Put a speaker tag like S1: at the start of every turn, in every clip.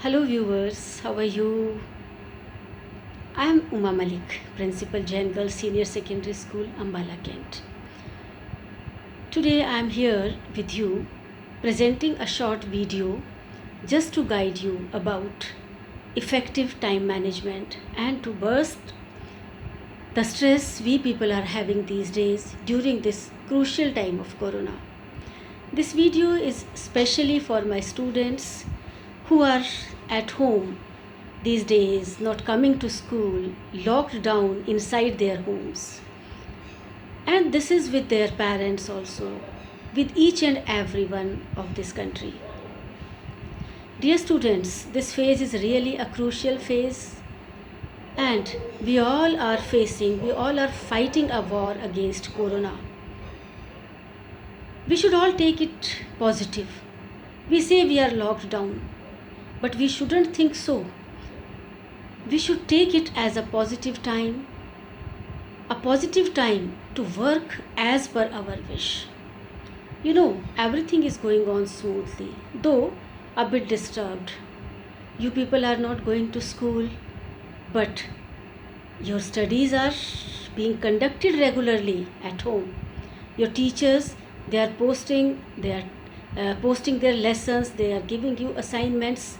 S1: Hello viewers, how are you? I am Uma Malik, Principal Jain Girls Senior Secondary School, Ambala, Kent. Today I am here with you presenting a short video just to guide you about effective time management and to burst the stress we people are having these days during this crucial time of Corona. This video is specially for my students who are at home these days, not coming to school, locked down inside their homes. And this is with their parents also, with each and every one of this country. Dear students, this phase is really a crucial phase, and we all are fighting a war against Corona. We should all take it positive. We say we are locked down, but we shouldn't think so. We should take it as a positive time to work as per our wish. Everything is going on smoothly, though a bit disturbed. You people are not going to school, but your studies are being conducted regularly at home. Your teachers, they are posting their lessons, they are giving you assignments.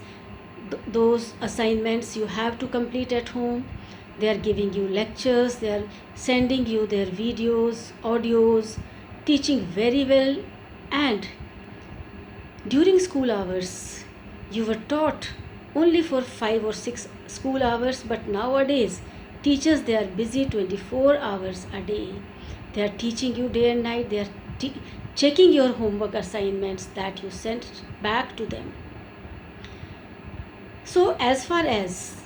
S1: Those assignments you have to complete at home. They are giving you lectures, they are sending you their videos, audios, teaching very well. And during school hours, you were taught only for 5 or 6 school hours, but nowadays teachers, they are busy 24 hours a day. They are teaching you day and night. They are checking your homework assignments that you sent back to them. So as far as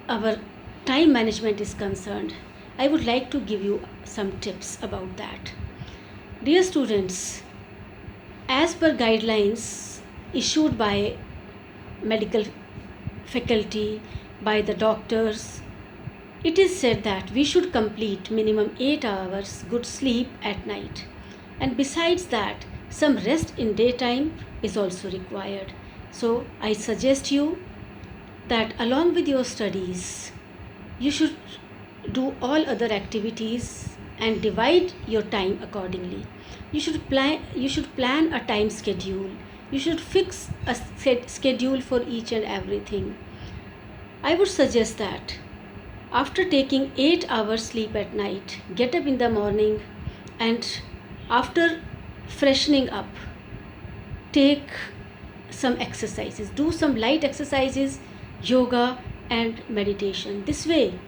S1: our time management is concerned, I would like to give you some tips about that. Dear students, as per guidelines issued by medical faculty, by the doctors, it is said that we should complete minimum 8 hours good sleep at night. And besides that, some rest in daytime is also required. So I suggest you that along with your studies, you should do all other activities and divide your time accordingly. You should plan a time schedule. You should fix a schedule for each and everything. I would suggest that after taking 8 hours sleep at night, get up in the morning, and after freshening up, take some exercises, do some light exercises, yoga and meditation. This way,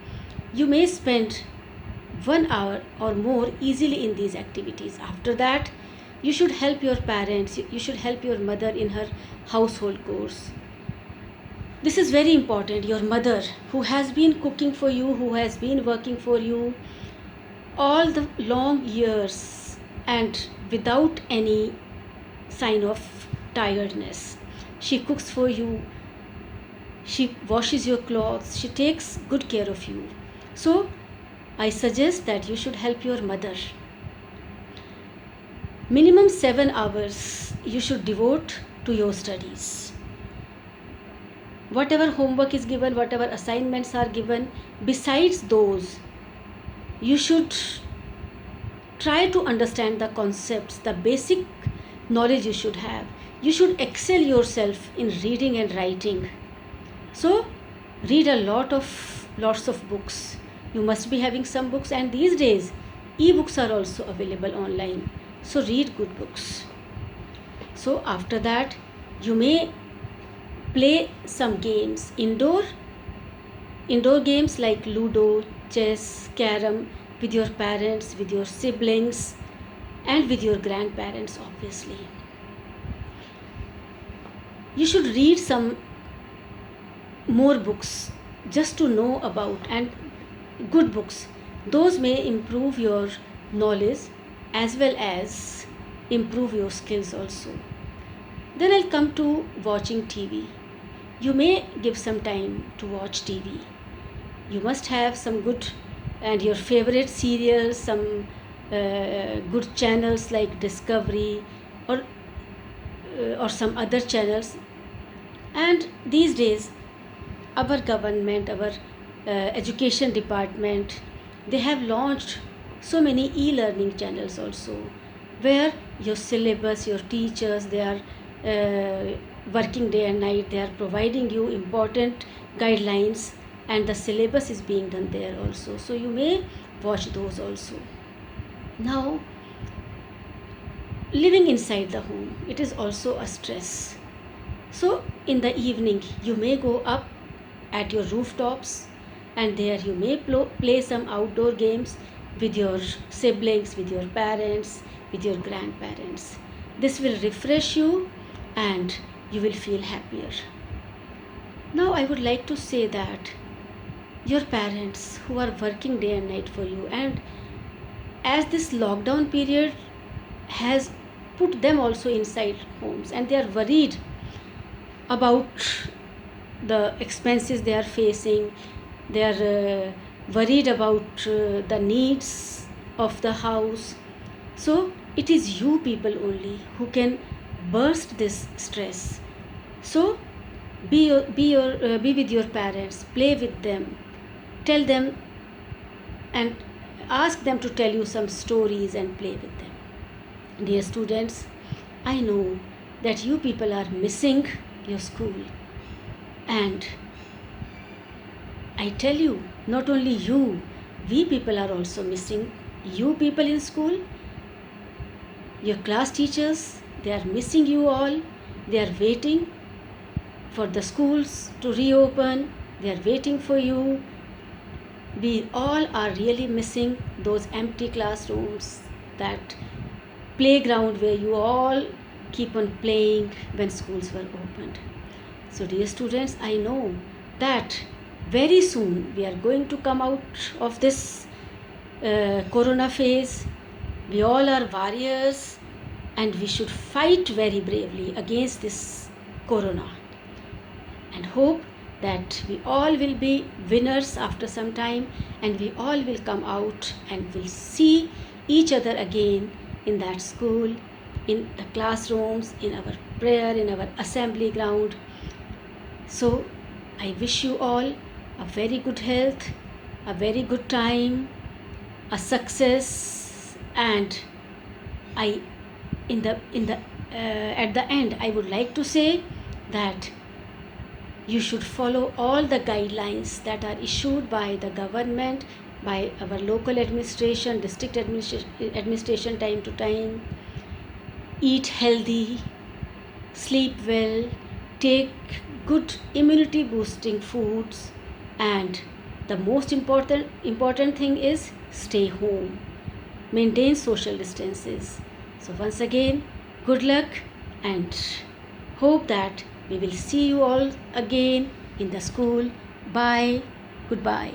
S1: you may spend 1 hour or more easily in these activities. After that, you should help your parents, you should help your mother in her household chores. This is very important. Your mother, who has been cooking for you, who has been working for you all the long years and without any sign of tiredness. She cooks for you, she washes your clothes, she takes good care of you. So I suggest that you should help your mother. Minimum 7 hours you should devote to your studies. Whatever homework is given, whatever assignments are given, besides those, you should try to understand the concepts, the basic knowledge you should have. You should excel yourself in reading and writing. So read lots of books. You must be having some books, and these days e-books are also available online. So read good books. So after that, you may play some games, indoor games like Ludo, chess, carom, with your parents, with your siblings, and with your grandparents, obviously. You should read some more books just to know about, and good books. Those may improve your knowledge as well as improve your skills also. Then I'll come to watching TV. You may give some time to watch TV. You must have some good and your favorite serials, some good channels like Discovery or some other channels. And these days, our government, our education department, they have launched so many e-learning channels also, where your syllabus, your teachers, they are working day and night, they are providing you important guidelines, and the syllabus is being done there also, so you may watch those also. Now, living inside the home, it is also a stress. So in the evening, you may go up at your rooftops, and there you may play some outdoor games with your siblings, with your parents, with your grandparents. This will refresh you and you will feel happier. Now, I would like to say that your parents who are working day and night for you, and as this lockdown period has put them also inside homes, and they are worried about the expenses they are facing, they are worried about the needs of the house. So it is you people only who can burst this stress. So be with your parents, play with them, tell them, and ask them to tell you some stories and play with them. Dear students, I know that you people are missing your school, and I tell you, not only you, we people are also missing you people in school. Your class teachers, they are missing you all. They are waiting for the schools to reopen. They are waiting for you. We all are really missing those empty classrooms, that playground where you all keep on playing when schools were opened. So dear students, I know that very soon we are going to come out of this corona phase. We all are warriors, and we should fight very bravely against this corona, and hope that we all will be winners after some time, and we all will come out and will see each other again in that school, in the classrooms, in our prayer, in our assembly ground. So I wish you all a very good health, a very good time, a success, and I in the at the end, I would like to say that you should follow all the guidelines that are issued by the government, by our local administration, district administration time to time. Eat healthy, sleep well, take good immunity boosting foods, and the most important thing is stay home. Maintain social distances. So once again, good luck, and hope that we will see you all again in the school. Bye. Goodbye.